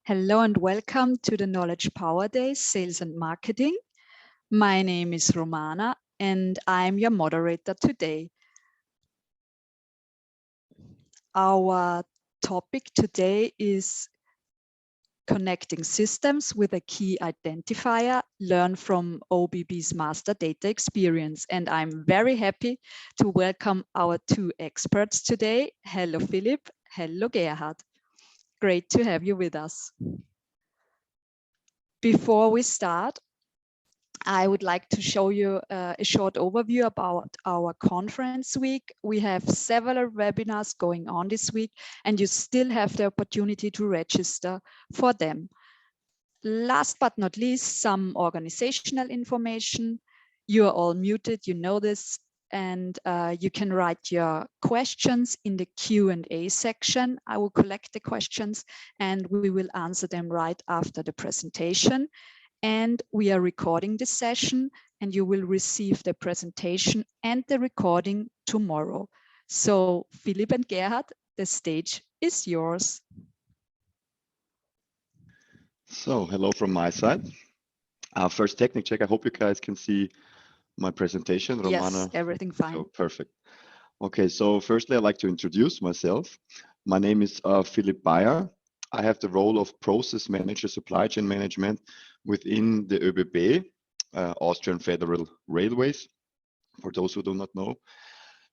Hello and welcome to the Knowledge Power Days, Sales and Marketing. My name is Romana and I'm your moderator today. Our topic today is connecting systems with a key identifier, learn from ÖBB's master data experience. And I'm very happy to welcome our two experts today. Hello, Philipp. Hello, Gerhard. Great to have you with us. Before we start, I would like to show you a short overview about our conference week. We have several webinars going on this week, and you still have the opportunity to register for them. Last but not least, some organizational information. You are all muted, you know this, and you can write your questions in the Q&A section. I will collect the questions and we will answer them right after the presentation. And we are recording this session and you will receive the presentation and the recording tomorrow. So Philipp and Gerhard, the stage is yours. So hello from my side. First technical check. I hope you guys can see my presentation. Romana. Yes, everything fine. So perfect. Okay, so firstly, I'd like to introduce myself. My name is Philipp Bayer. I have the role of process manager, supply chain management within the ÖBB, Austrian Federal Railways, for those who do not know.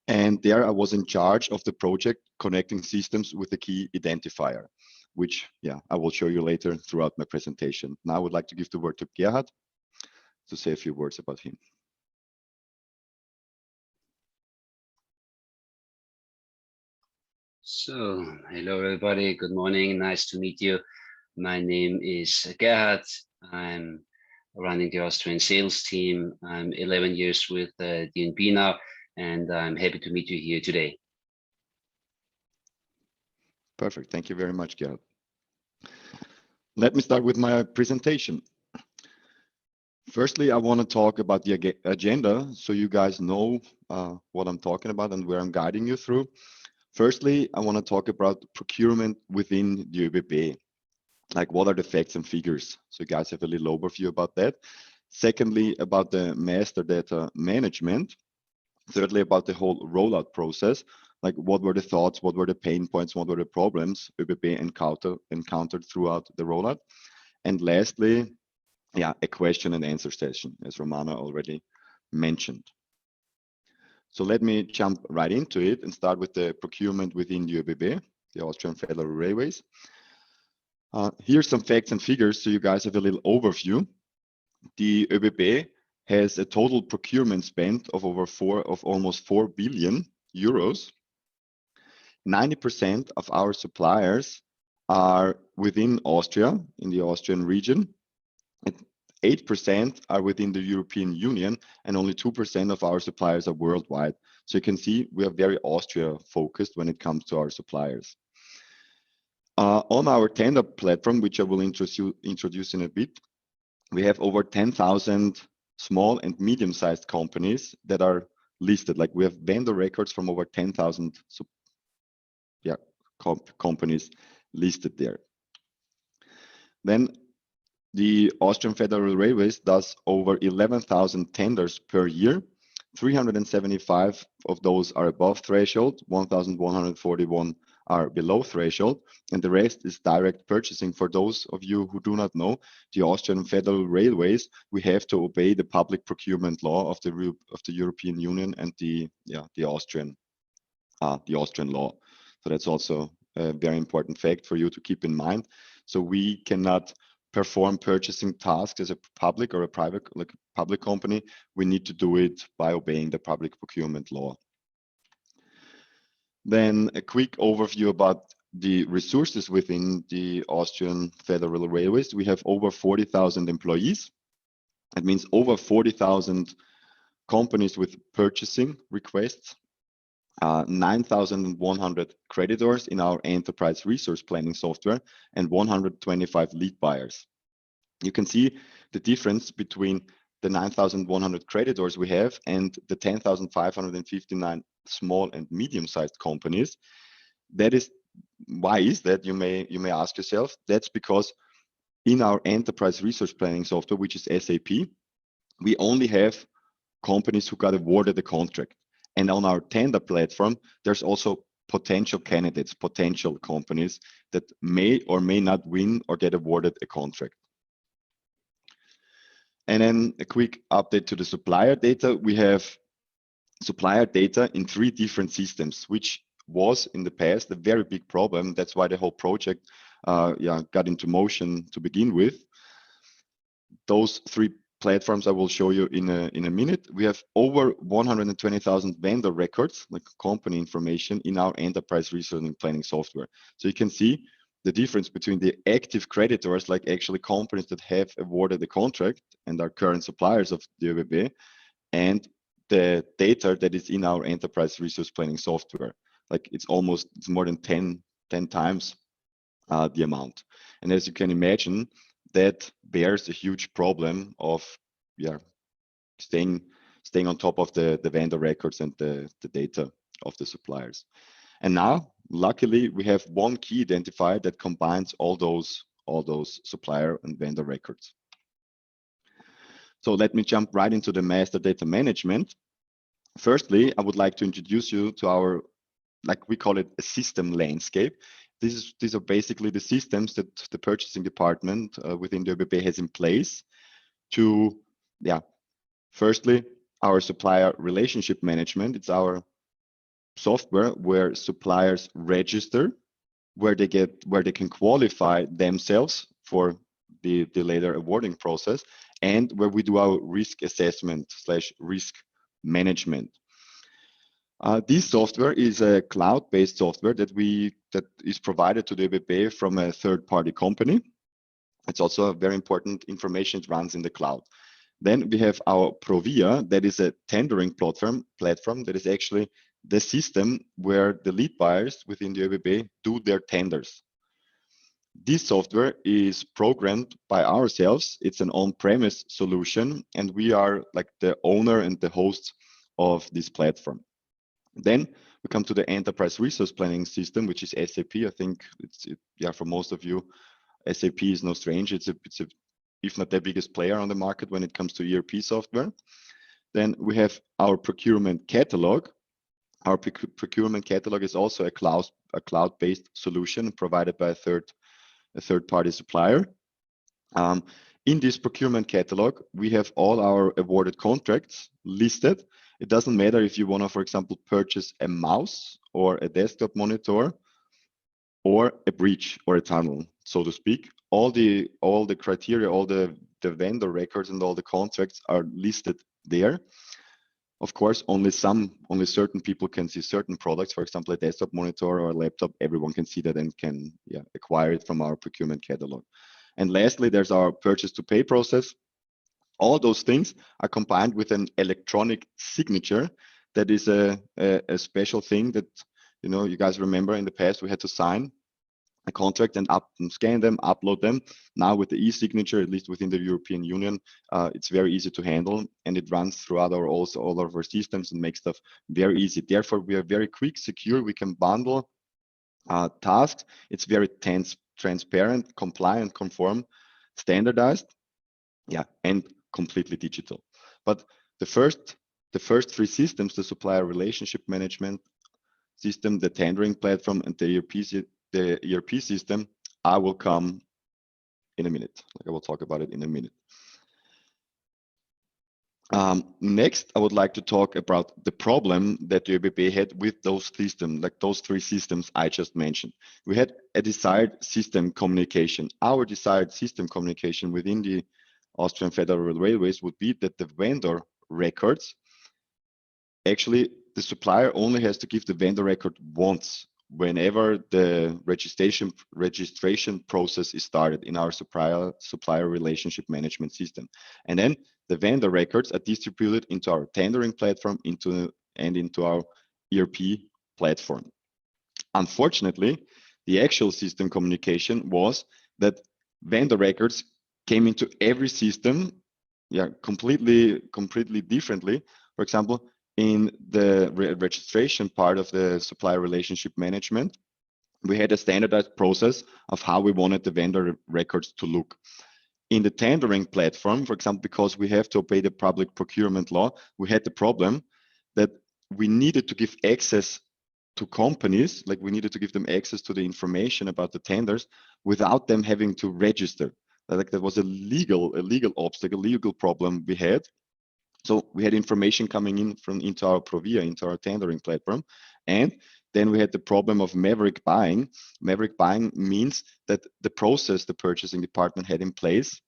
And there I was in charge of the project connecting systems with the key identifier, which I will show you later throughout my presentation. Now I would like to give the word to Gerhard to say a few words about him. So, hello everybody, good morning, nice to meet you. My name is Gerhard. I'm running the Austrian sales team. I'm 11 years with DNB now, and I'm happy to meet you here today. Perfect, thank you very much, Gerhard. Let me start with my presentation. Firstly, I want to talk about the agenda so you guys know what I'm talking about and where I'm guiding you through. Firstly, I want to talk about procurement within the ÖBB. Like what are the facts and figures? So you guys have a little overview about that. Secondly, about the master data management. Thirdly, about the whole rollout process. Like what were the thoughts, what were the pain points, what were the problems ÖBB encountered throughout the rollout. And lastly, a question and answer session, as Romana already mentioned. So let me jump right into it and start with the procurement within the ÖBB, the Austrian Federal Railways. Here's some facts and figures so you guys have a little overview. The ÖBB has a total procurement spend of almost 4 billion euros. 90% of our suppliers are within Austria, in the Austrian region. 8% are within the European Union, and only 2% of our suppliers are worldwide. So you can see we are very Austria focused when it comes to our suppliers. On our tender platform, which I will introduce in a bit, we have over 10,000 small and medium-sized companies that are listed. Like we have vendor records from over 10,000 companies listed there. Then the Austrian Federal Railways does over 11,000 tenders per year. 375 of those are above threshold, 1,141 are below threshold, and the rest is direct purchasing. For those of you who do not know, the Austrian Federal Railways, we have to obey the public procurement law of the European Union and the Austrian law. So that's also a very important fact for you to keep in mind. So we cannot perform purchasing tasks as a public or a private, like a public company. We need to do it by obeying the public procurement law. Then a quick overview about the resources within the Austrian Federal Railways. We have over 40,000 employees. That means over 40,000 companies with purchasing requests, 9,100 creditors in our enterprise resource planning software, and 125 lead buyers. You can see the difference between the 9,100 creditors we have and the 10,559 small and medium-sized companies. That is, why is that? You may ask yourself. That's because in our enterprise resource planning software, which is SAP, we only have companies who got awarded the contract. And on our tender platform, there's also potential candidates, potential companies that may or may not win or get awarded a contract. And then a quick update to the supplier data. We have supplier data in 3 different systems, which was in the past a very big problem. That's why the whole project got into motion to begin with. Those 3 platforms I will show you in a minute. We have over 120,000 vendor records, like company information, in our enterprise resource planning software. So you can see the difference between the active creditors, like actually companies that have awarded the contract and are current suppliers of the ÖBB, and the data that is in our enterprise resource planning software. Like it's more than 10 times the amount. And as you can imagine, that bears a huge problem of staying on top of the vendor records and the data of the suppliers. And now, luckily, we have one key identifier that combines all those supplier and vendor records. So let me jump right into the master data management. Firstly, I would like to introduce you to our, like we call it, a system landscape. These are basically the systems that the purchasing department within the ÖBB has in place to, firstly, our supplier relationship management. It's our software where suppliers register, where they can qualify themselves for the later awarding process, and where we do our risk assessment / risk management. This software is a cloud-based software that is provided to the ÖBB from a third-party company. It's also a very important information. It runs in the cloud. Then we have our Provia, that is a tendering platform that is actually the system where the lead buyers within the ÖBB do their tenders. This software is programmed by ourselves. It's an on-premise solution, and we are like the owner and the host of this platform. Then we come to the enterprise resource planning system, which is SAP. I think for most of you, SAP is no strange. It's if not the biggest player on the market when it comes to ERP software. Then we have our procurement catalog. Our procurement catalog is also a cloud-based solution provided by a third-party supplier. In this procurement catalog, we have all our awarded contracts listed. It doesn't matter if you want to, for example, purchase a mouse or a desktop monitor or a bridge or a tunnel, so to speak. All the criteria, all the vendor records and all the contracts are listed there. Of course, only certain people can see certain products. For example, a desktop monitor or a laptop, everyone can see that and can acquire it from our procurement catalog. And lastly, there's our purchase to pay process. All those things are combined with an electronic signature. That is a special thing that, you guys remember in the past we had to sign a contract and scan them, upload them. Now with the e-signature, at least within the European Union, it's very easy to handle, and it runs throughout all of our systems and makes stuff very easy. Therefore, we are very quick, secure. We can bundle tasks. It's very transparent, compliant, conform, standardized, and completely digital. But the first 3 systems, the supplier relationship management system, the tendering platform, and the ERP system, I will come in a minute. I will talk about it in a minute. Next, I would like to talk about the problem that the ÖBB had with those systems, like those 3 systems I just mentioned. We had a desired system communication. Our desired system communication within the Austrian Federal Railways would be that the vendor records, actually the supplier only has to give the vendor record once whenever the registration process is started in our supplier relationship management system. And then the vendor records are distributed into our tendering platform into our ERP platform. Unfortunately, the actual system communication was that vendor records came into every system completely differently. For example, in the registration part of the supplier relationship management, we had a standardized process of how we wanted the vendor records to look. In the tendering platform, for example, because we have to obey the public procurement law, we had the problem that we needed to give access to companies, like we needed to give them access to the information about the tenders without them having to register. Like that was a legal obstacle, legal problem we had. So we had information coming in into our Provia, into our tendering platform. And then we had the problem of maverick buying. Maverick buying means that the process the purchasing department had in place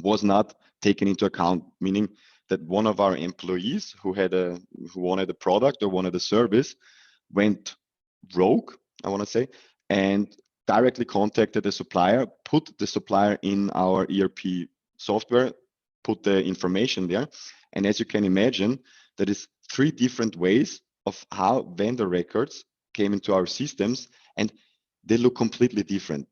was not taken into account, meaning that one of our employees who wanted a product or wanted a service went rogue, I want to say, and directly contacted the supplier, put the supplier in our ERP software, put the information there. And as you can imagine, that is 3 different ways of how vendor records came into our systems, and they look completely different.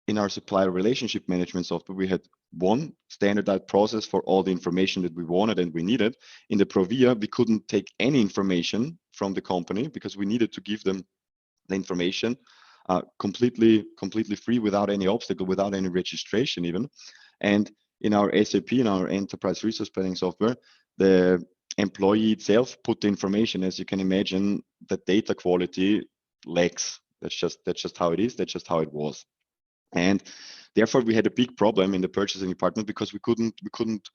In our supplier relationship management software, we had one standardized process for all the information that we wanted and we needed. In the Provia, we couldn't take any information from the company because we needed to give them the information completely free, without any obstacle, without any registration even. And in our SAP, in our enterprise resource planning software, the employee itself put the information. As you can imagine, the data quality lacks. That's just how it is. That's just how it was. And therefore, we had a big problem in the purchasing department because we couldn't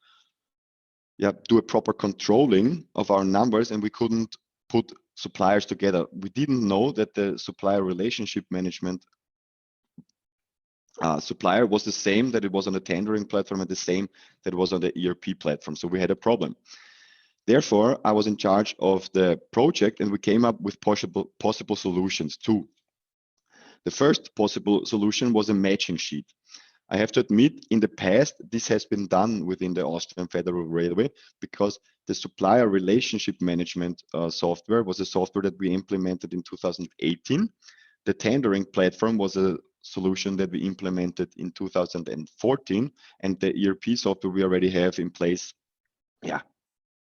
do a proper controlling of our numbers, and we couldn't put suppliers together. We didn't know that the supplier relationship management supplier was the same that it was on the tendering platform and the same that it was on the ERP platform. So we had a problem. Therefore, I was in charge of the project, and we came up with possible solutions too. The first possible solution was a matching sheet. I have to admit, in the past, this has been done within the Austrian Federal Railway because the supplier relationship management software was a software that we implemented in 2018. The tendering platform was a solution that we implemented in 2014, and the ERP software we already have in place,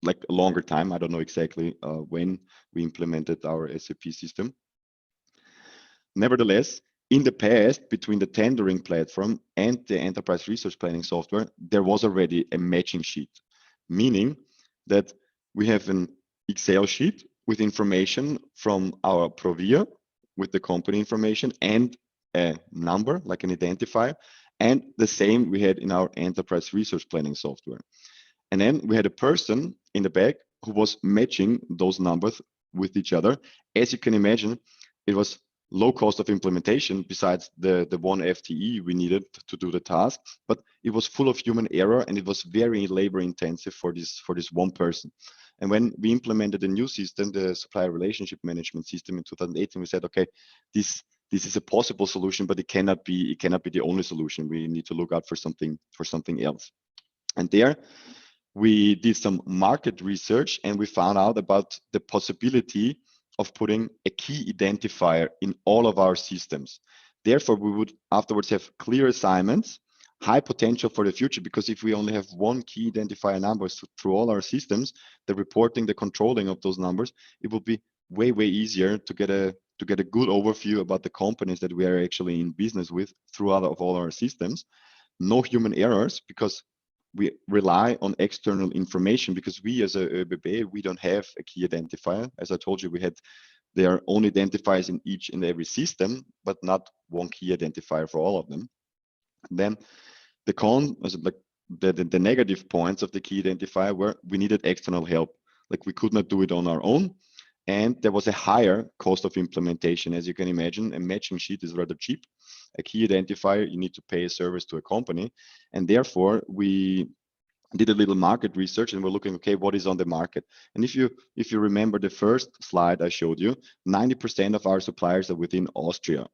like a longer time. I don't know exactly when we implemented our SAP system. Nevertheless, in the past, between the tendering platform and the enterprise resource planning software, there was already a matching sheet, meaning that we have an Excel sheet with information from our Provia, with the company information and a number, like an identifier, and the same we had in our enterprise resource planning software. And then we had a person in the back who was matching those numbers with each other. As you can imagine, it was low cost of implementation besides the 1 FTE we needed to do the task, but it was full of human error, and it was very labor intensive for this one person. And when we implemented a new system, the supplier relationship management system in 2018, we said, okay, this is a possible solution, but it cannot be the only solution. We need to look out for something else. And there we did some market research, and we found out about the possibility of putting a key identifier in all of our systems. Therefore, we would afterwards have clear assignments, high potential for the future, because if we only have one key identifier numbers through all our systems, the reporting, the controlling of those numbers, it will be way easier to get a good overview about the companies that we are actually in business with throughout all our systems. No human errors, because we rely on external information, because we as a ÖBB, we don't have a key identifier. As I told you, there are own identifiers in each and every system, but not one key identifier for all of them. Then the negative points of the key identifier were we needed external help. Like we could not do it on our own, and there was a higher cost of implementation. As you can imagine, a matching sheet is rather cheap. A key identifier, you need to pay a service to a company, and therefore we did a little market research, and we're looking, okay, what is on the market? And if you remember the first slide I showed you, 90% of our suppliers are within Austria,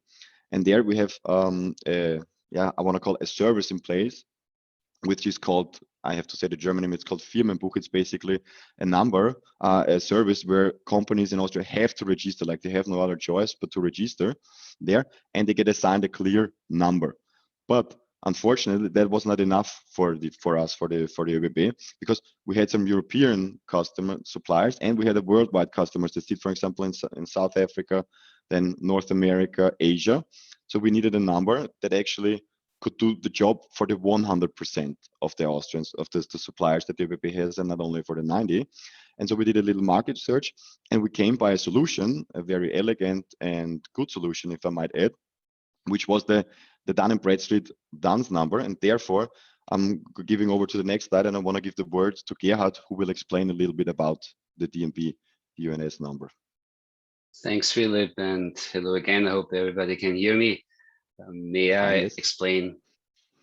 and there we have I want to call a service in place, which is called, I have to say the German name, it's called Firmenbuch. It's basically a number, a service where companies in Austria have to register, like they have no other choice but to register there, and they get assigned a clear number. But unfortunately, that was not enough for the ÖBB, because we had some European suppliers, and we had a worldwide customers that sit, for example, in South Africa, then North America, Asia. So we needed a number that actually could do the job for the 100% of the Austrians, of the suppliers that the ÖBB has, and not only for the 90. And so we did a little market search, and we came by a solution, a very elegant and good solution, if I might add, which was the Dun Bradstreet DUNS number. And therefore, I'm giving over to the next slide, and I want to give the word to Gerhard, who will explain a little bit about the DNB DUNS number. Thanks, Philip, and hello again. I hope everybody can hear me. May I explain?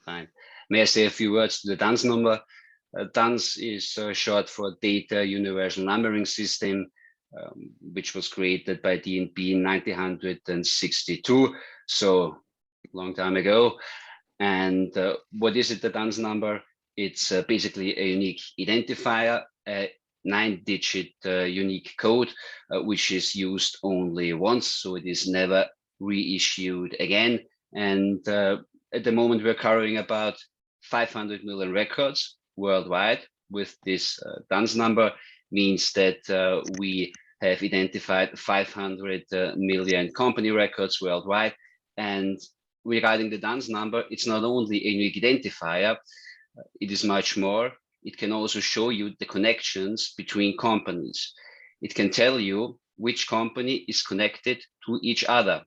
Fine. May I say a few words to the DUNS number? DUNS is short for Data Universal Numbering System, which was created by DNB in 1962, so a long time ago. And what is it, the DUNS number? It's basically a unique identifier, a 9-digit unique code, which is used only once, so it is never reissued again. And at the moment, we're covering about 500 million records worldwide with this DUNS number. Means that we have identified 500 million company records worldwide. And regarding the DUNS number, it's not only a unique identifier, it is much more. It can also show you the connections between companies. It can tell you which company is connected to each other,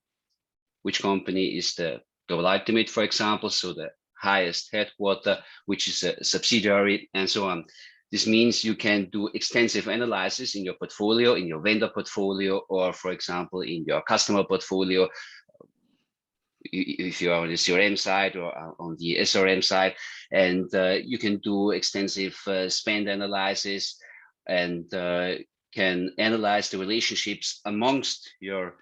which company is the global ultimate, for example, so the highest headquarter, which is a subsidiary, and so on. This means you can do extensive analysis in your portfolio, in your vendor portfolio, or for example, in your customer portfolio, if you're on the CRM side or on the SRM side, and you can do extensive spend analysis and can analyze the relationships amongst your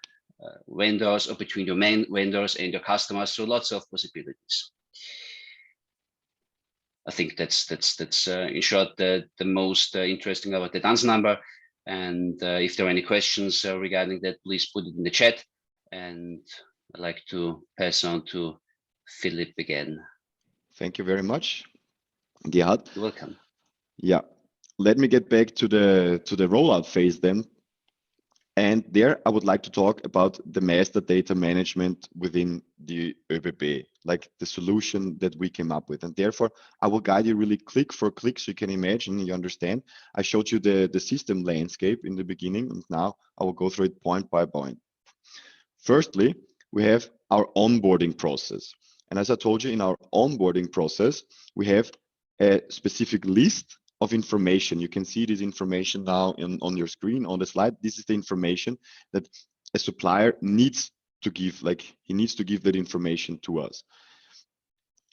vendors or between your main vendors and your customers. So lots of possibilities. I think that's in short the most interesting about the DUNS number. And if there are any questions regarding that, please put it in the chat. And I'd like to pass on to Philip again. Thank you very much, Gerhard. You're welcome. Yeah, let me get back to the rollout phase then. And there I would like to talk about the master data management within the ÖBB, like the solution that we came up with. And therefore, I will guide you really click for click so you can imagine, you understand. I showed you the system landscape in the beginning, and now I will go through it point by point. Firstly, we have our onboarding process. And as I told you, in our onboarding process, we have a specific list of information. You can see this information now on your screen on the slide. This is the information that a supplier needs to give, like he needs to give that information to us.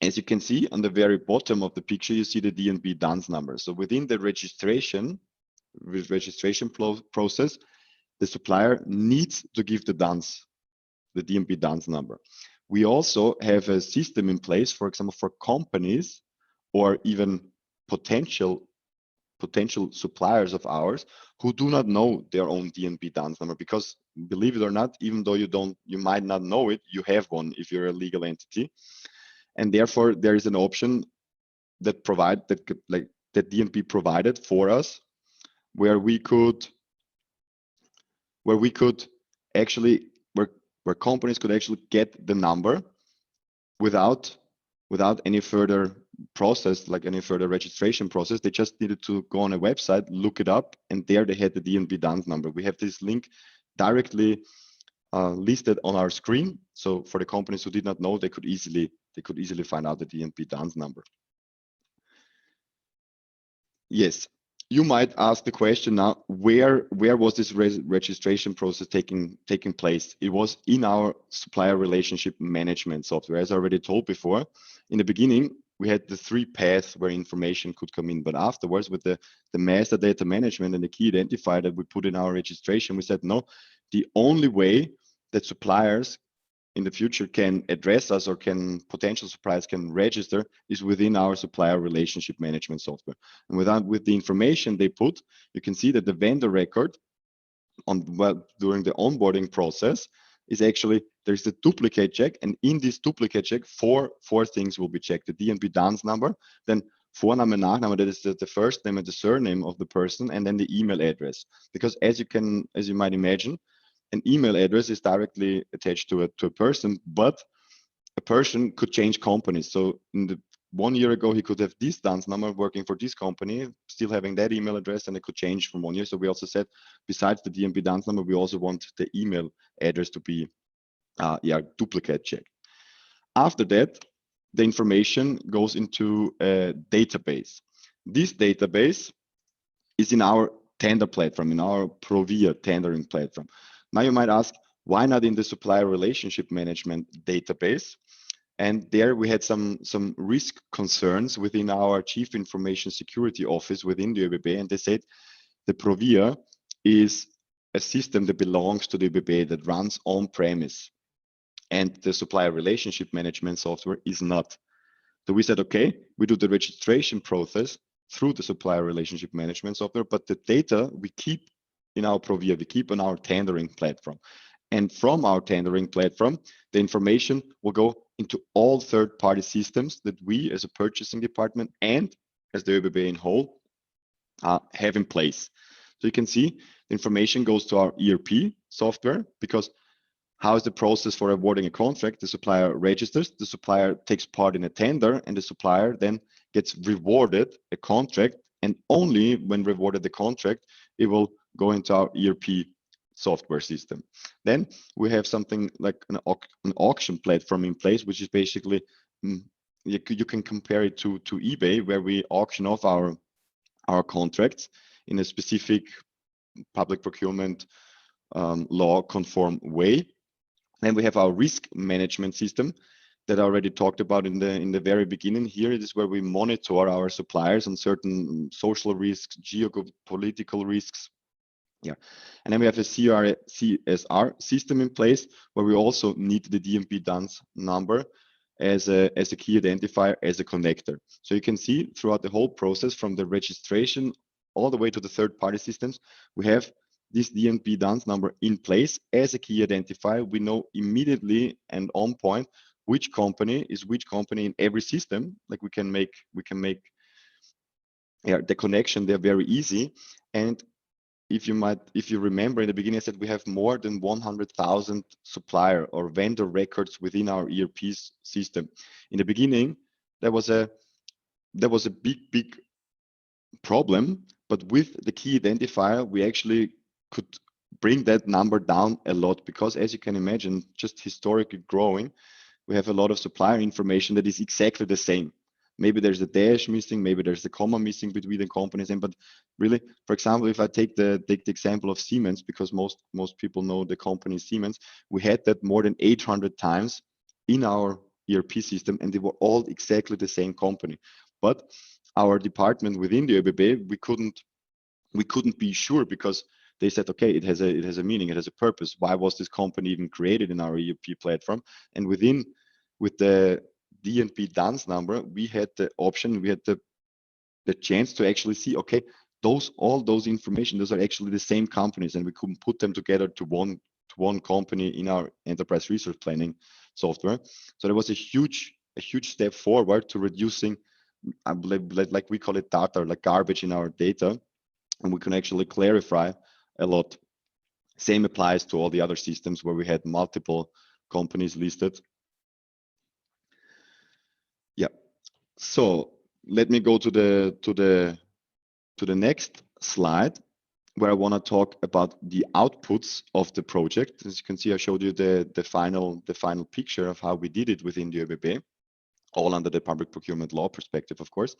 As you can see on the very bottom of the picture, you see the DNB DUNS number. So within the registration process, the supplier needs to give the DUNS, the DNB DUNS number. We also have a system in place, for example, for companies or even potential suppliers of ours who do not know their own DNB DUNS number, because believe it or not, even though you might not know it, you have one if you're a legal entity. And therefore there is an option that DNB provided for us, where companies could actually get the number without any further process, like any further registration process. They just needed to go on a website, look it up, and there they had the DNB DUNS number. We have this link directly listed on our screen. So for the companies who did not know, they could easily find out the DNB DUNS number. Yes, you might ask the question now, where was this registration process taking place? It was in our supplier relationship management software. As I already told before, in the beginning, we had the 3 paths where information could come in, but afterwards with the master data management and the key identifier that we put in our registration, we said, no, the only way that suppliers in the future can address us, or potential suppliers can register, is within our supplier relationship management software. And with the information they put, you can see that the vendor record during the onboarding process is actually, there's a duplicate check, and in this duplicate check, four things will be checked: the DNB dance number, then Vorname, Nachname, that is the first name and the surname of the person, and then the email address. Because as you might imagine, an email address is directly attached to a person, but a person could change companies. So in the 1 year ago, he could have this dance number working for this company, still having that email address, and it could change from 1 year. So we also said, besides the DNB dance number, we also want the email address to be duplicate check. After that, the information goes into a database. This database is in our tender platform, in our Provia tendering platform. Now you might ask, why not in the supplier relationship management database? And there we had some risk concerns within our Chief Information Security Office within the ÖBB, and they said the Provia is a system that belongs to the ÖBB, that runs on premise, and the supplier relationship management software is not. So we said, okay, we do the registration process through the supplier relationship management software, but the data we keep in our Provia, we keep on our tendering platform. And from our tendering platform, the information will go into all third-party systems that we as a purchasing department and as the ÖBB in whole have in place. So you can see the information goes to our ERP software, because how is the process for awarding a contract? The supplier registers, the supplier takes part in a tender, and the supplier then gets rewarded a contract, and only when rewarded the contract, it will go into our ERP software system. Then we have something like an auction platform in place, which is basically, you can compare it to eBay, where we auction off our contracts in a specific public procurement law conform way. Then we have our risk management system that I already talked about in the very beginning. Here it is where we monitor our suppliers on certain social risks, geopolitical risks. Yeah, and then we have a CSR system in place, where we also need the DNB dance number as a key identifier, as a connector. So you can see throughout the whole process, from the registration all the way to the third-party systems, we have this DNB dance number in place as a key identifier. We know immediately and on point which company is which company in every system. Like we can make the connection there very easy. And if you remember in the beginning, I said we have more than 100,000 supplier or vendor records within our ERP system. In the beginning, there was a big problem, but with the key identifier, we actually could bring that number down a lot, because as you can imagine, just historically growing, we have a lot of supplier information that is exactly the same. Maybe there's a dash missing, maybe there's a comma missing between the companies. But really, for example, if I take the example of Siemens, because most people know the company Siemens, we had that more than 800 times in our ERP system, and they were all exactly the same company. But our department within the ÖBB, we couldn't be sure, because they said, okay, it has a meaning, it has a purpose. Why was this company even created in our ERP platform? And with the DNB dance number, we had the option, we had the chance to actually see, okay, all those information, those are actually the same companies, and we couldn't put them together to one company in our enterprise resource planning software. So there was a huge step forward to reducing, like we call it data, like garbage in our data, and we can actually clarify a lot. Same applies to all the other systems where we had multiple companies listed. Yeah, so let me go to the next slide, where I want to talk about the outputs of the project. As you can see, I showed you the final picture of how we did it within the ÖBB, all under the public procurement law perspective, of course.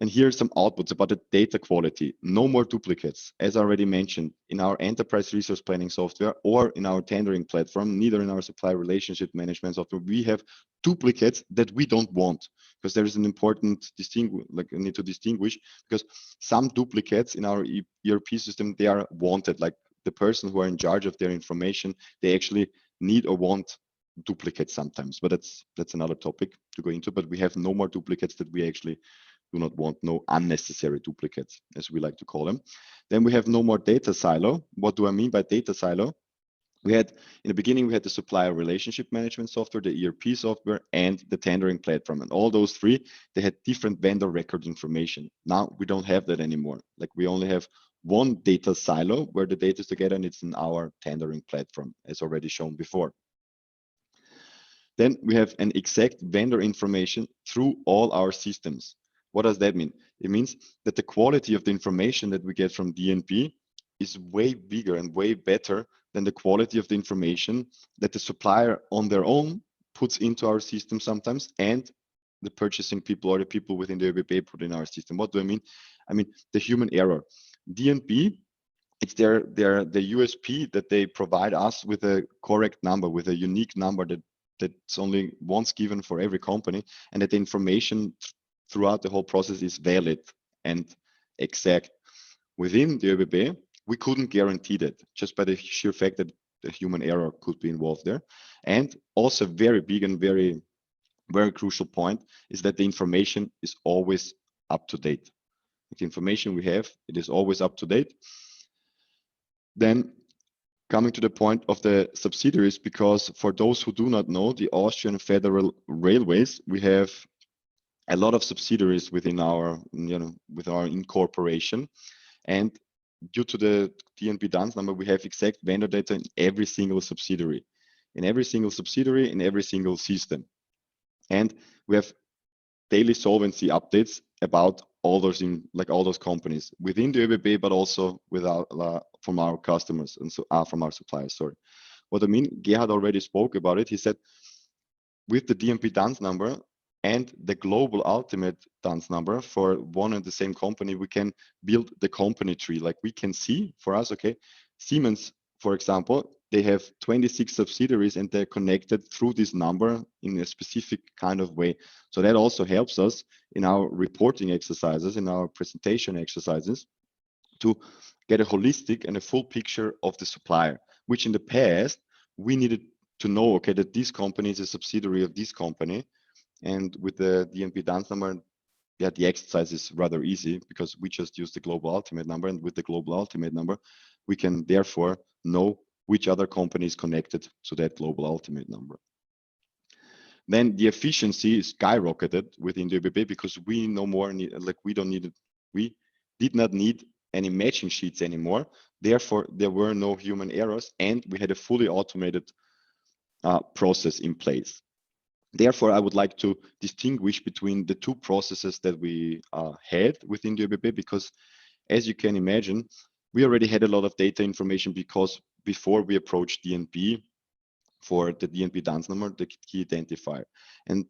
And here are some outputs about the data quality. No more duplicates. As I already mentioned, in our enterprise resource planning software or in our tendering platform, neither in our supplier relationship management software, we have duplicates that we don't want, because there is an important need to distinguish, because some duplicates in our ERP system, they are wanted, like the person who are in charge of their information, they actually need or want duplicates sometimes, but that's another topic to go into. But we have no more duplicates that we actually do not want, no unnecessary duplicates, as we like to call them. Then we have no more data silo. What do I mean by data silo? in the beginning, we had the supplier relationship management software, the ERP software, and the tendering platform. And all those three, they had different vendor record information. Now we don't have that anymore. Like we only have one data silo where the data is together, and it's in our tendering platform, as already shown before. Then we have an exact vendor information through all our systems. What does that mean? It means that the quality of the information that we get from DNP is way bigger and way better than the quality of the information that the supplier on their own puts into our system sometimes, and the purchasing people or the people within the ÖBB put in our system. What do I mean? I mean the human error. DNP, it's the USP that they provide us with a correct number, with a unique number that's only once given for every company, and that the information throughout the whole process is valid and exact. Within the ÖBB, we couldn't guarantee that just by the sheer fact that the human error could be involved there. And also very big and very, very crucial point is that the information is always up to date. The information we have, it is always up to date. Then coming to the point of the subsidiaries, because for those who do not know, the Austrian Federal Railways, we have a lot of subsidiaries within our, with our incorporation. And due to the DNP DUNS number, we have exact vendor data in every single subsidiary, in every single system. And we have daily solvency updates about all those all those companies within the ÖBB, but also from our customers and so from our suppliers. Sorry. What I mean, Gerhard already spoke about it. He said with the DNP DUNS number and the global ultimate DUNS number for one and the same company, we can build the company tree. Like we can see for us, okay, Siemens, for example, they have 26 subsidiaries and they're connected through this number in a specific kind of way. So that also helps us in our reporting exercises, in our presentation exercises, to get a holistic and a full picture of the supplier, which in the past, we needed to know, okay, that this company is a subsidiary of this company. And with the DNP DUNS number, yeah, the exercise is rather easy because we just use the global ultimate number. And with the global ultimate number, we can therefore know which other company is connected to that global ultimate number. Then the efficiency is skyrocketed within the ÖBB because we no more need, we did not need any matching sheets anymore. Therefore, there were no human errors and we had a fully automated process in place. Therefore, I would like to distinguish between the two processes that we had within the ÖBB, because as you can imagine, we already had a lot of data information because before we approached DNP for the DNP DUNS number, the key identifier. And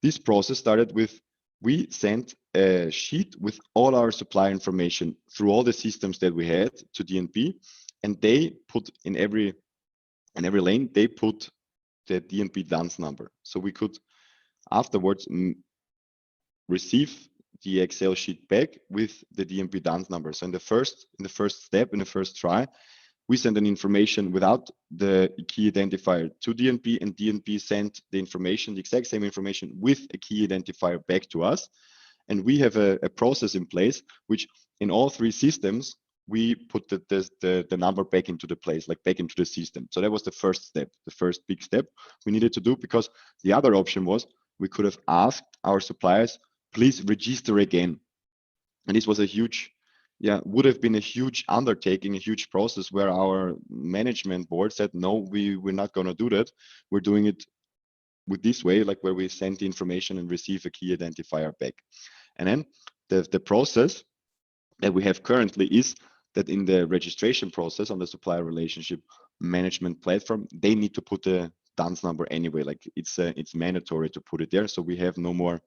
this process started with, we sent a sheet with all our supply information through all the systems that we had to DNP, and they put in every lane, they put the DNP DUNS number. So we could afterwards receive the Excel sheet back with the DNP DUNS number. So in the first step, in the first try, we sent an information without the key identifier to DNP, and DNP sent the information, the exact same information with a key identifier back to us. And we have a process in place, which in all three systems, we put the number back into the place, like back into the system. So that was the first step, the first big step we needed to do, because the other option was we could have asked our suppliers, please register again. And this was a huge, would have been a huge undertaking, a huge process where our management board said, no, we're not going to do that. We're doing it with this way, like where we send the information and receive a key identifier back. And then the process that we have currently is that in the registration process on the supplier relationship management platform, they need to put the DUNS number anyway. Like it's mandatory to put it there. So we have no more,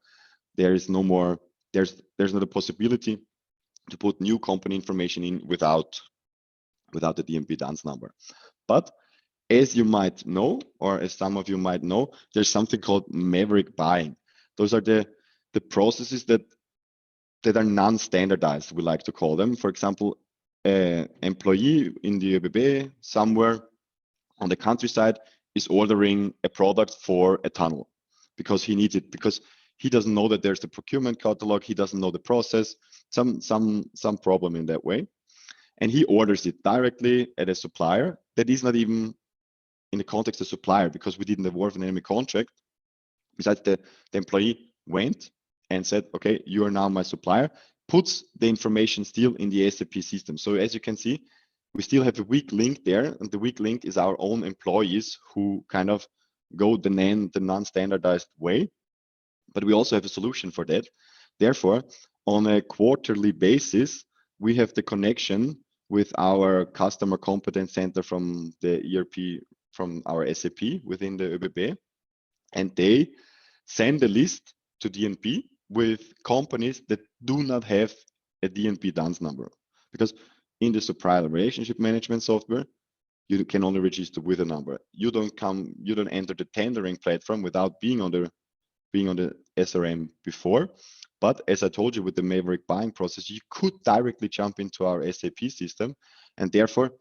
there's not a possibility to put new company information in without the DNP DUNS number. But as you might know, or as some of you might know, there's something called maverick buying. Those are the processes that are non-standardized, we like to call them. For example, an employee in the ÖBB somewhere on the countryside is ordering a product for a tunnel because he needs it, because he doesn't know that there's the procurement catalog, he doesn't know the process, some problem in that way. And he orders it directly at a supplier that is not even in the context of supplier, because we didn't award an enemy contract. Besides, the employee went and said, okay, you are now my supplier, puts the information still in the SAP system. So as you can see, we still have a weak link there, and the weak link is our own employees who kind of go the non-standardized way, but we also have a solution for that. Therefore, on a quarterly basis, we have the connection with our customer competence center from the ERP, from our SAP within the ÖBB, and they send a list to DNP with companies that do not have a DNP DUNS number, because in the supplier relationship management software, you can only register with a number. You don't enter the tendering platform without being on the SRM before. But as I told you, with the Maverick buying process, you could directly jump into our SAP system, and therefore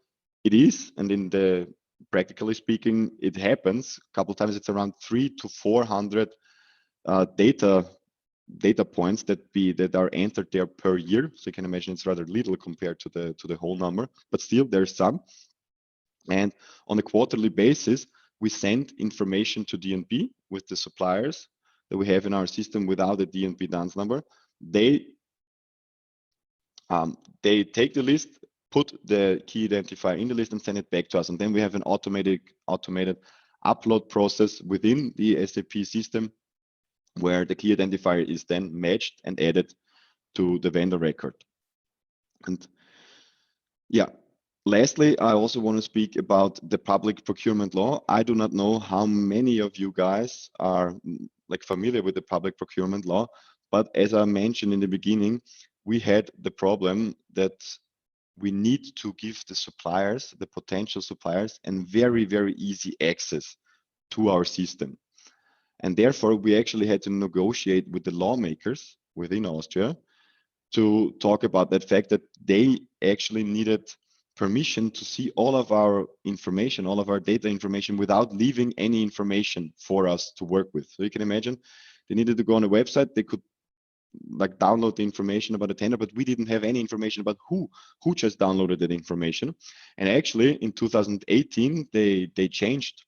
it is, and in the practically speaking, it happens a couple of times. It's around 300 to 400 data points that are entered there per year. So you can imagine it's rather little compared to the whole number, but still there's some. And on a quarterly basis, we send information to DNP with the suppliers that we have in our system without a DNP DUNS number. They take the list, put the key identifier in the list, and send it back to us. And then we have an automated upload process within the SAP system, where the key identifier is then matched and added to the vendor record. And yeah, lastly, I also want to speak about the public procurement law. I do not know how many of you guys are familiar with the public procurement law, but as I mentioned in the beginning, we had the problem that we need to give the suppliers, the potential suppliers, and very, very easy access to our system. And therefore, we actually had to negotiate with the lawmakers within Austria to talk about that fact that they actually needed permission to see all of our information, all of our data information, without leaving any information for us to work with. So you can imagine they needed to go on a website, they could download the information about a tender, but we didn't have any information about who just downloaded that information. And actually in 2018, they changed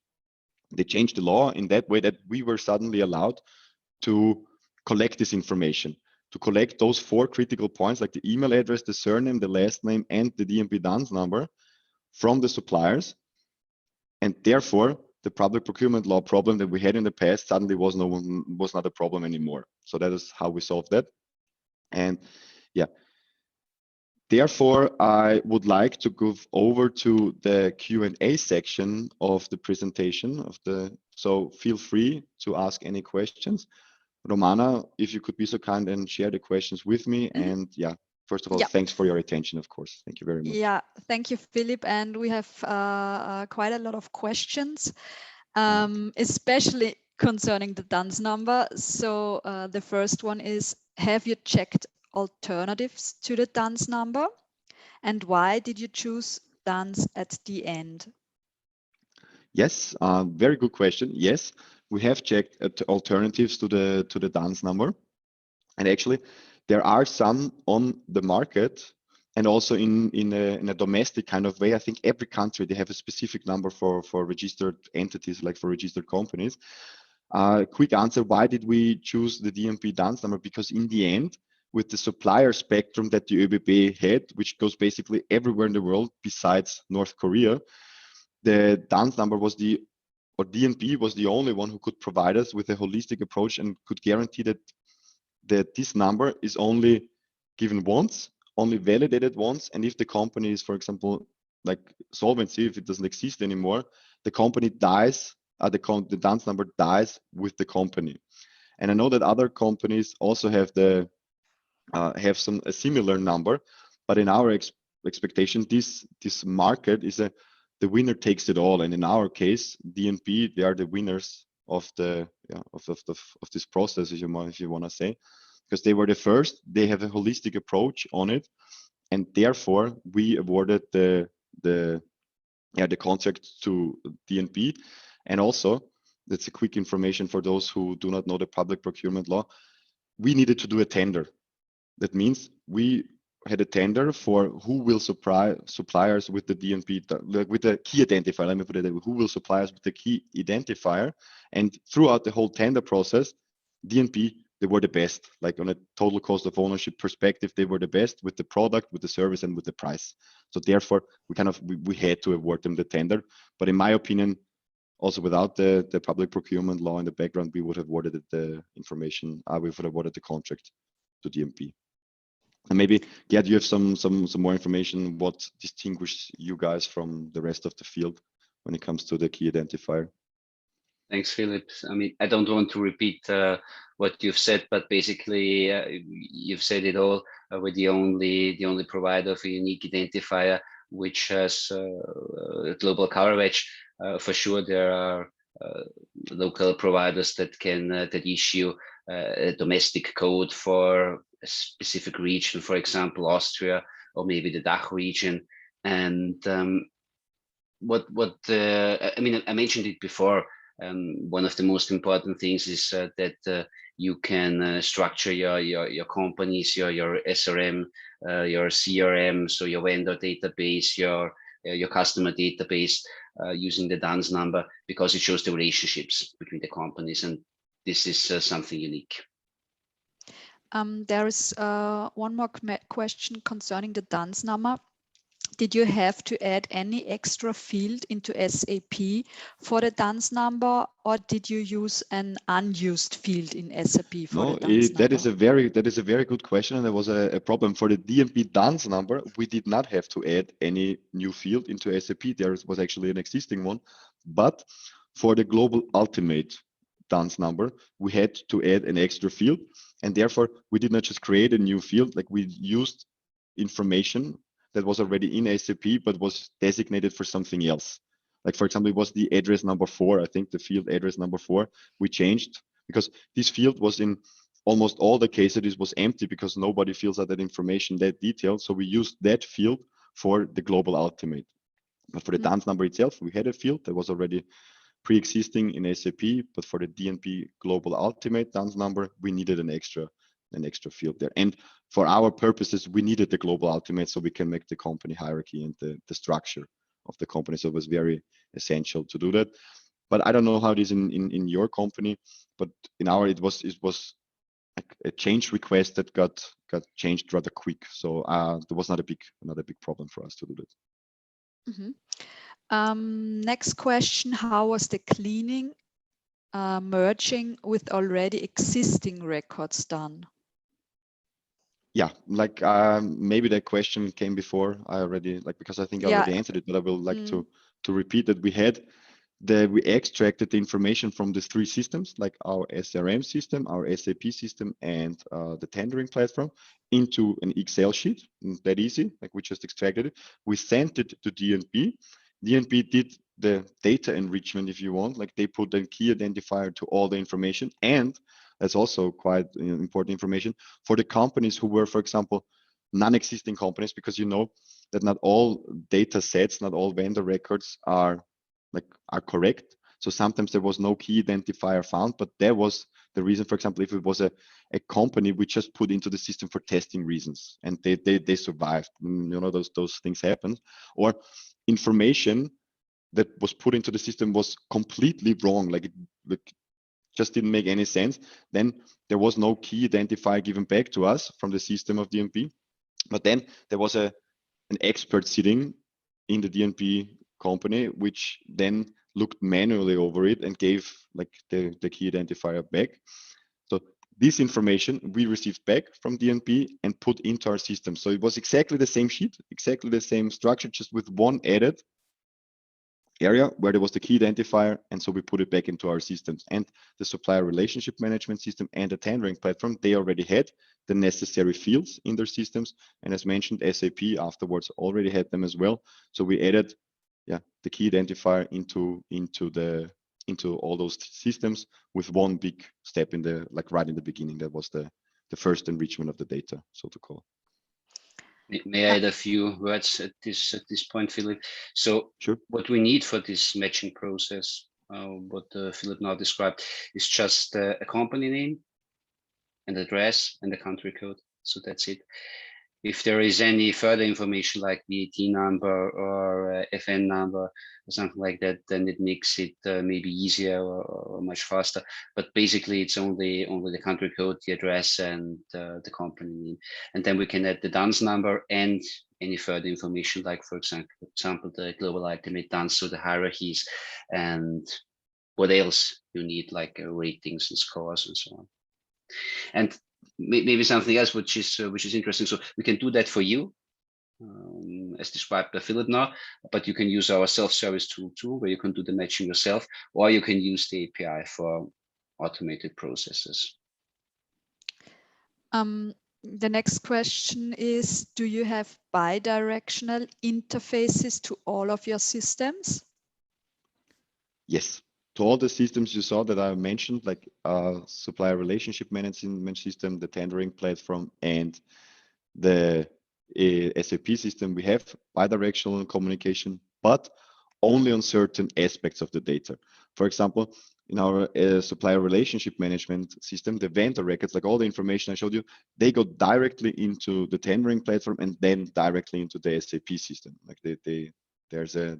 the law in that way that we were suddenly allowed to collect this information, to collect those 4 critical points, like the email address, the surname, the last name, and the DNP DUNS number from the suppliers. And therefore, the public procurement law problem that we had in the past suddenly was not a problem anymore. So that is how we solved that. And yeah, therefore, I would like to go over to the Q&A section of the presentation so feel free to ask any questions. Romana, if you could be so kind and share the questions with me. And yeah, first of all, thanks for your attention, of course. Thank you very much. Yeah, thank you, Philip. And we have quite a lot of questions, especially concerning the DUNS number. So the first one is, have you checked alternatives to the DUNS number? And why did you choose DUNS at the end? Yes, very good question. Yes, we have checked alternatives to the DUNS number. And actually, there are some on the market, and also in a domestic kind of way. I think every country, they have a specific number for registered entities, like for registered companies. Quick answer, why did we choose the DNP DUNS number? Because in the end, with the supplier spectrum that the ÖBB had, which goes basically everywhere in the world besides North Korea, the DUNS number DNP was the only one who could provide us with a holistic approach and could guarantee that this number is only given once, only validated once. And if the company is, for example, like solvency, if it doesn't exist anymore, the company dies, the DUNS number dies with the company. And I know that other companies also have a similar number, but in our expectation, this market is the winner takes it all. And in our case, DNP, they are the winners of this process, if you want to say, because they were the first. They have a holistic approach on it, and therefore we awarded the contract to DNP. And also, that's a quick information for those who do not know the public procurement law. We needed to do a tender. That means we had a tender for who will supply suppliers with the DNP, with the key identifier. Let me put it that way. Who will supply us with the key identifier? And throughout the whole tender process, DNP, they were the best. Like on a total cost of ownership perspective, they were the best with the product, with the service, and with the price. So therefore, we had to award them the tender. But in my opinion, also without the public procurement law in the background, we would have awarded the information. We would have awarded the contract to DNP. And maybe, Gerd, you have some more information. What distinguishes you guys from the rest of the field when it comes to the key identifier? Thanks, Philip. I mean, I don't want to repeat what you've said, but basically you've said it all. We're the only provider of a unique identifier which has global coverage. For sure, there are local providers that can that issue a domestic code for a specific region, for example, Austria or maybe the DACH region. And I mean, I mentioned it before. One of the most important things is that you can structure your companies, your SRM, your CRM, so your vendor database, your customer database using the DUNS number, because it shows the relationships between the companies, and this is something unique. There is one more question concerning the DUNS number. Did you have to add any extra field into SAP for the DUNS number, or did you use an unused field in SAP for the DUNS number? That is a very good question, and there was a problem for the DNP DUNS number. We did not have to add any new field into SAP. There was actually an existing one, but for the global ultimate DUNS number, we had to add an extra field, and therefore we did not just create a new field. Like, we used information that was already in SAP, but was designated for something else. Like, for example, it was the address number 4. I think the field address number 4, we changed because this field was in almost all the cases, it was empty because nobody fills out that information that detailed. So we used that field for the global ultimate. But for the DUNS number itself, we had a field that was already pre-existing in SAP, but for the DNP global ultimate DUNS number, we needed an extra field there. And for our purposes, we needed the global ultimate so we can make the company hierarchy and the structure of the company. So it was very essential to do that. But I don't know how it is in your company, but in our, it was a change request that got changed rather quick. So there was not a big problem for us to do that. Next question: how was the cleaning, merging with already existing records done? Yeah, like maybe that question came before. I already because I think I already answered it, but I will like to repeat that we extracted the information from the 3 systems, like our SRM system, our SAP system, and the tendering platform, into an Excel sheet. That easy, like we just extracted it. We sent it to DNP. DNP did the data enrichment, if you want, like they put the key identifier to all the information. And that's also quite important information for the companies who were, for example, non-existing companies, because you know that not all data sets, not all vendor records are correct. So sometimes there was no key identifier found, but there was the reason. For example, if it was a company we just put into the system for testing reasons and they survived, you know, those things happen. Or information that was put into the system was completely wrong, like it just didn't make any sense. Then there was no key identifier given back to us from the system of DNP. But then there was an expert sitting in the DNP company, which then looked manually over it and gave like the key identifier back. So this information we received back from DNP and put into our system. So it was exactly the same sheet, exactly the same structure, just with one added area where there was the key identifier. And so we put it back into our systems. And the supplier relationship management system and the tendering platform, they already had the necessary fields in their systems. And as mentioned, SAP afterwards already had them as well. So we added the key identifier into all those systems with one big step in the right in the beginning. That was the first enrichment of the data, so to call. May I add a few words at this point, Philip? So sure. What we need for this matching process, what Philip now described, is just a company name, an address, and a country code. So that's it. if there is any further information like VAT number or FN number or something like that, then it makes it maybe easier or much faster. But basically, it's only the country code, the address, and the company name. And then we can add the DUNS number and any further information, like for example, the global ultimate DUNS, so the hierarchies and what else you need, like ratings and scores and so on. And maybe something else which is interesting. So we can do that for you, as described by Philip now, but you can use our self-service tool too, where you can do the matching yourself, or you can use the API for automated processes. The next question is, do you have bi-directional interfaces to all of your systems? Yes, to all the systems you saw that I mentioned, like supplier relationship management system, the tendering platform, and the SAP system, we have bidirectional communication, but only on certain aspects of the data. For example, in our supplier relationship management system, the vendor records, like all the information I showed you, they go directly into the tendering platform and then directly into the SAP system. Like there's a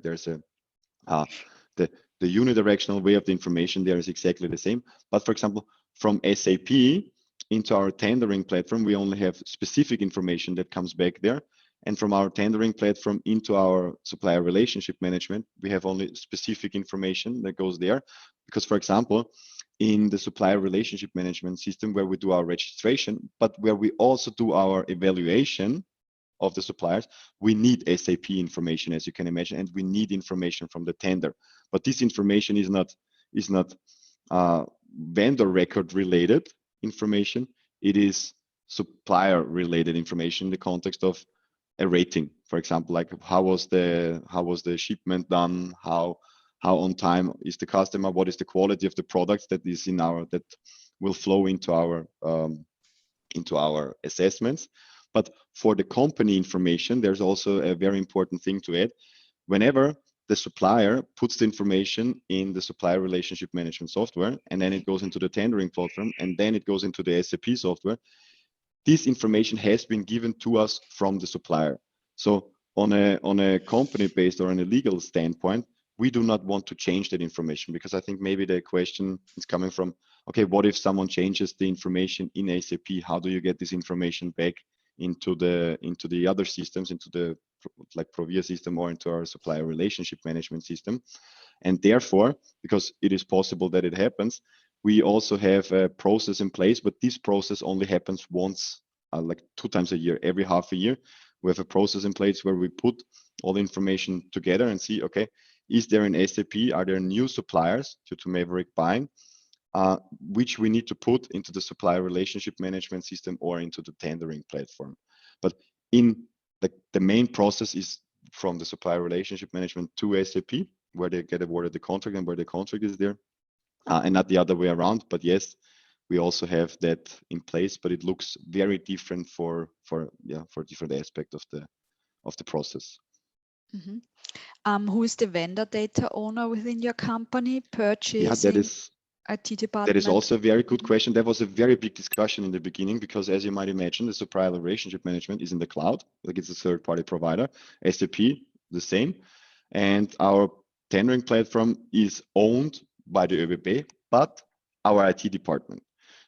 the unidirectional way of the information there is exactly the same. But for example, from SAP into our tendering platform, we only have specific information that comes back there. And from our tendering platform into our supplier relationship management, we have only specific information that goes there. Because for example, in the supplier relationship management system where we do our registration, but where we also do our evaluation of the suppliers, we need SAP information, as you can imagine, and we need information from the tender. But this information is not vendor record related information. It is supplier related information in the context of a rating. For example, like how was the shipment done, how on time is the customer, what is the quality of the products that is that will flow into our assessments. But for the company information, there's also a very important thing to add. Whenever the supplier puts the information in the supplier relationship management software, and then it goes into the tendering platform, and then it goes into the SAP software, this information has been given to us from the supplier. So on a company based or on a legal standpoint, we do not want to change that information, because I think maybe the question is coming from, okay, what if someone changes the information in SAP? How do you get this information back into the other systems, into the like Provia system or into our supplier relationship management system? And therefore, because it is possible that it happens, we also have a process in place, but this process only happens once, like 2 times a year, every half a year. We have a process in place where we put all the information together and see, okay, is there in SAP, are there new suppliers due to Maverick buying, which we need to put into the supplier relationship management system or into the tendering platform. But in the main process is from the supplier relationship management to SAP, where they get awarded the contract and where the contract is there, and not the other way around. But yes, we also have that in place, but it looks very different for different aspects of the process. Mm-hmm. Who is the vendor data owner within your company? Purchasing, yeah, that is IT department? That is also a very good question. There was a very big discussion in the beginning, because as you might imagine, the supplier relationship management is in the cloud, like it's a third-party provider. SAP, the same. And our tendering platform is owned by the ÖBB, but our IT department.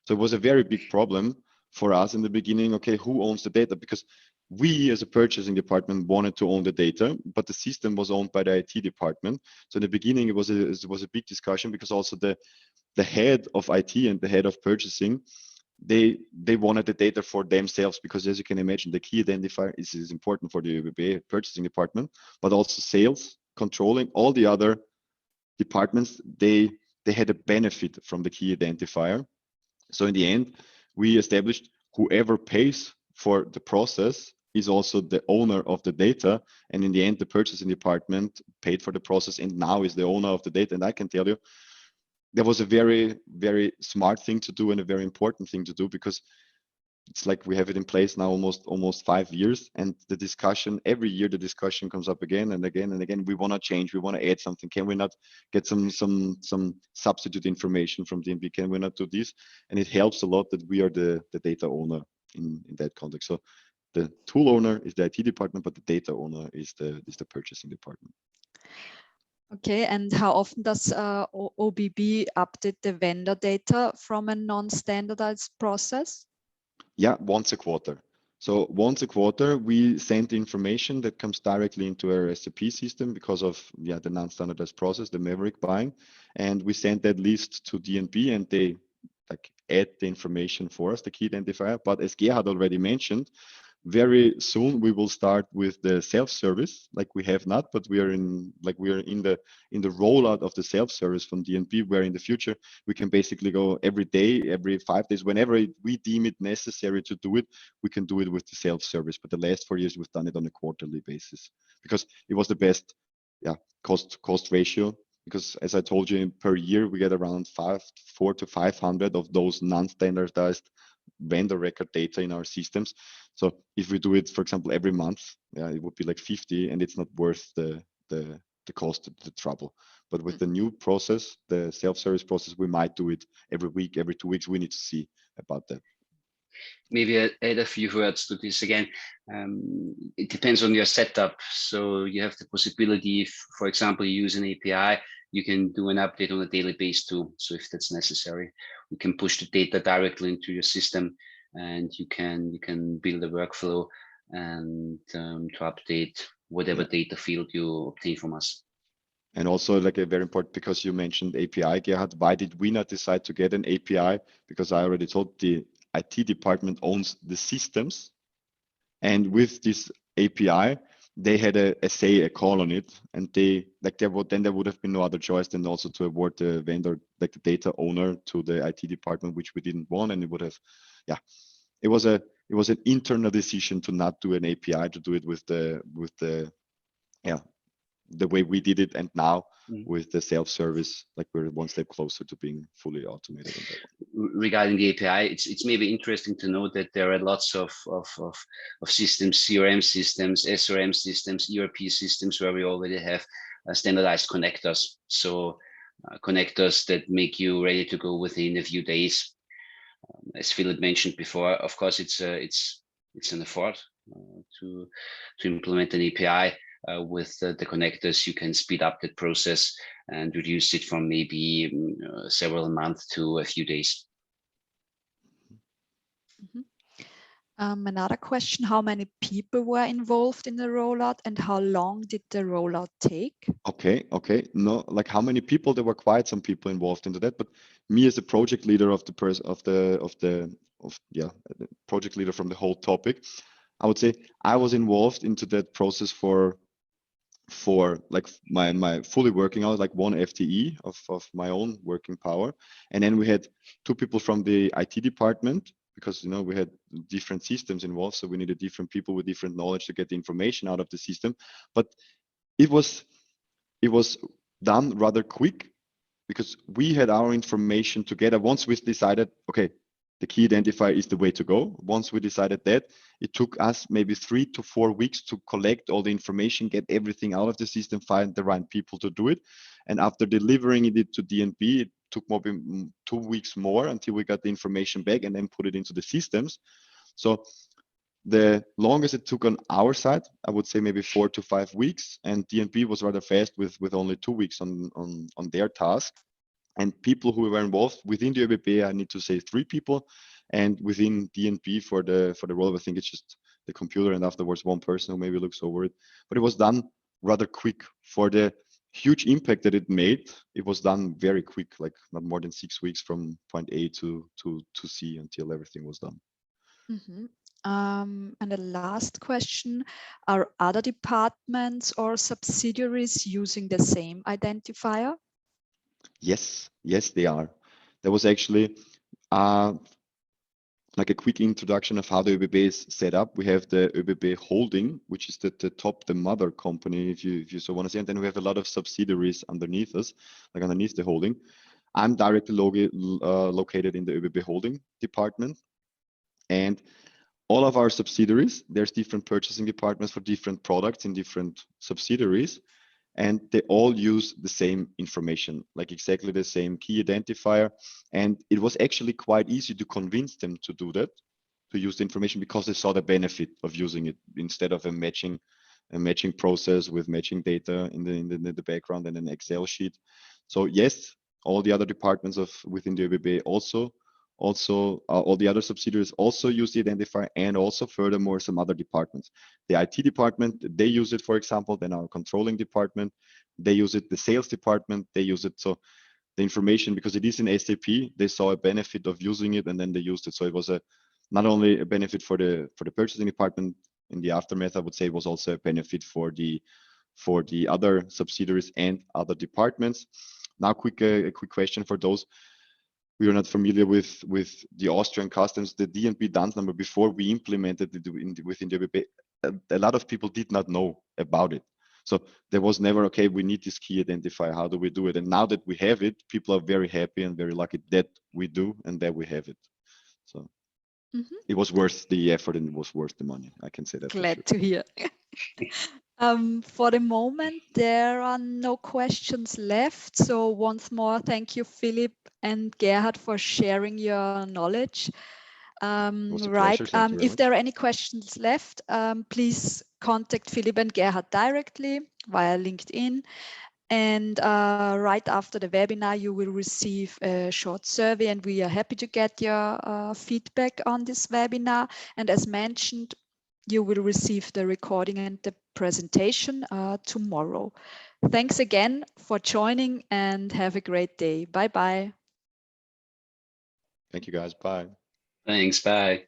So it was a very big problem for us in the beginning. Okay, who owns the data? Because we as a purchasing department wanted to own the data, but the system was owned by the IT department. So in the beginning, it was a big discussion, because also the head of IT and the head of purchasing, they wanted the data for themselves, because as you can imagine, the key identifier is important for the ÖBB purchasing department, but also sales, controlling, all the other departments, they had a benefit from the key identifier. So in the end, we established whoever pays for the process is also the owner of the data. And in the end, the purchasing department paid for the process and now is the owner of the data. And I can tell you, that was a very, very smart thing to do and a very important thing to do, because it's like we have it in place now almost 5 years, and the discussion every year, the discussion comes up again and again and again. We want to change, we want to add something. Can we not get some substitute information from DNB? Can we not do this? And it helps a lot that we are the data owner in that context. So the tool owner is the IT department, but the data owner is the purchasing department. Okay, and how often does ÖBB update the vendor data from a non-standardized process? Yeah, once a quarter. So once a quarter, we send information that comes directly into our SAP system because of the non-standardized process, the Maverick buying, and we send that list to DNB, and they like add the information for us, the key identifier. But as Gerhard already mentioned, very soon we will start with the self-service, like we have not, but we are in the rollout of the self-service from DNB, where in the future we can basically go every day, every 5 days, whenever we deem it necessary to do it, we can do it with the self-service. But the last 4 years we've done it on a quarterly basis because it was the best cost ratio. Because as I told you, per year we get around 400 to 500 of those non-standardized vendor record data in our systems. So if we do it, for example, every month, it would be like 50, and it's not worth the cost, the trouble. But with the new process, the self-service process, we might do it every week, every 2 weeks. We need to see about that. Maybe add a few words to this again. It depends on your setup. So you have the possibility, if, for example, you use an API, you can do an update on a daily basis too. So if that's necessary, you can push the data directly into your system, and you can build a workflow and to update whatever data field you obtain from us. And also, like a very important, because you mentioned API, Gerhard, why did we not decide to get an API? Because I already told the IT department owns the systems, and with this API, they had a call on it, and there would have been no other choice than also to award the vendor, like the data owner, to the IT department, which we didn't want, and it would have, it was an internal decision to not do an API, to do it with the way we did it, and now with the self-service, like we're one step closer to being fully automated on that one. Regarding the API, it's maybe interesting to know that there are lots of systems, CRM systems, SRM systems, ERP systems, where we already have standardized connectors. So connectors that make you ready to go within a few days. As Philip mentioned before, of course, it's an effort to implement an API. With the connectors, you can speed up that process and reduce it from maybe several months to a few days. Another question, how many people were involved in the rollout, and how long did the rollout take? Okay. No, like how many people? There were quite some people involved into that, but me as a project leader of the project leader from the whole topic, I would say I was involved into that process for like my fully working hours, like 1 FTE of my own working power. And then we had 2 people from the IT department, because we had different systems involved, so we needed different people with different knowledge to get the information out of the system. But it was done rather quick, because we had our information together. Once we decided, okay, the key identifier is the way to go. Once we decided that, it took us maybe 3 to 4 weeks to collect all the information, get everything out of the system, find the right people to do it. And after delivering it to DNB, it took maybe 2 weeks more until we got the information back and then put it into the systems. So the longest it took on our side, I would say maybe 4 to 5 weeks, and DNB was rather fast with only 2 weeks on their task. And people who were involved within the ÖBB, I need to say 3 people, and within DNB for the role, I think it's just the computer, and afterwards 1 person who maybe looks over it. But it was done rather quick for the huge impact that it made. It was done very quick, like not more than 6 weeks from point A to C until everything was done. And the last question, are other departments or subsidiaries using the same identifier? Yes, they are. There was actually like a quick introduction of how the ÖBB is set up. We have the ÖBB Holding, which is the mother company, if you so want to say, and then we have a lot of subsidiaries underneath us, like underneath the holding. I'm directly located in the ÖBB Holding department, and all of our subsidiaries, there's different purchasing departments for different products in different subsidiaries, and they all use the same information, like exactly the same key identifier. And it was actually quite easy to convince them to do that, use the information because they saw the benefit of using it instead of a matching process with matching data in the background and an Excel sheet. So yes, all the other departments within the ÖBB also all the other subsidiaries also use the identifier, and also furthermore some other departments. The IT department, they use it, for example. Then our controlling department, they use it. The sales department, they use it. So the information, because it is in SAP, they saw a benefit of using it, and then they used it. So it was not only a benefit for the purchasing department in the aftermath, I would say it was also a benefit for the other subsidiaries and other departments. Now, a quick question for those we are not familiar with the Austrian customs, the D&B DUNS number. Before we implemented it within the ÖBB, a lot of people did not know about it. So there was never, okay, we need this key identifier. How do we do it? And now that we have it, people are very happy and very lucky that we do and that we have it. So it was worth the effort and it was worth the money. I can say that. Glad to hear. For the moment, there are no questions left. So once more, thank you, Philip and Gerhard, for sharing your knowledge. Right. If there are any questions left, please contact Philip and Gerhard directly via LinkedIn. And right after the webinar, you will receive a short survey, and we are happy to get your feedback on this webinar. And as mentioned, you will receive the recording and the presentation tomorrow. Thanks again for joining and have a great day. Bye-bye. Thank you, guys. Bye. Thanks. Bye.